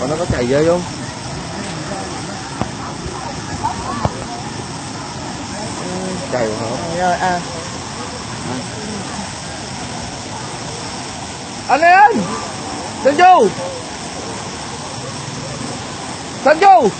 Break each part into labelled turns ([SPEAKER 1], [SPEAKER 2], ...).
[SPEAKER 1] Còn nó có chạy ghê không? Chạy hả?
[SPEAKER 2] Rồi
[SPEAKER 1] Anh em! Sơn Chu! Sơn Chu!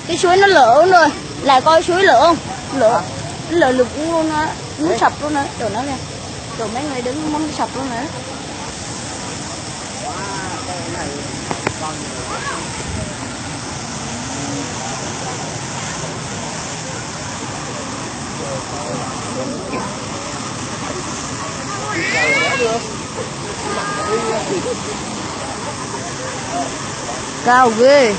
[SPEAKER 2] cái suối nó lở rồi, lại coi suối lở không? Lở, lở lụt luôn á, nó sập luôn á, chỗ nó kìa, chỗ mấy người đứng muốn sập luôn nữa. Cao ghê.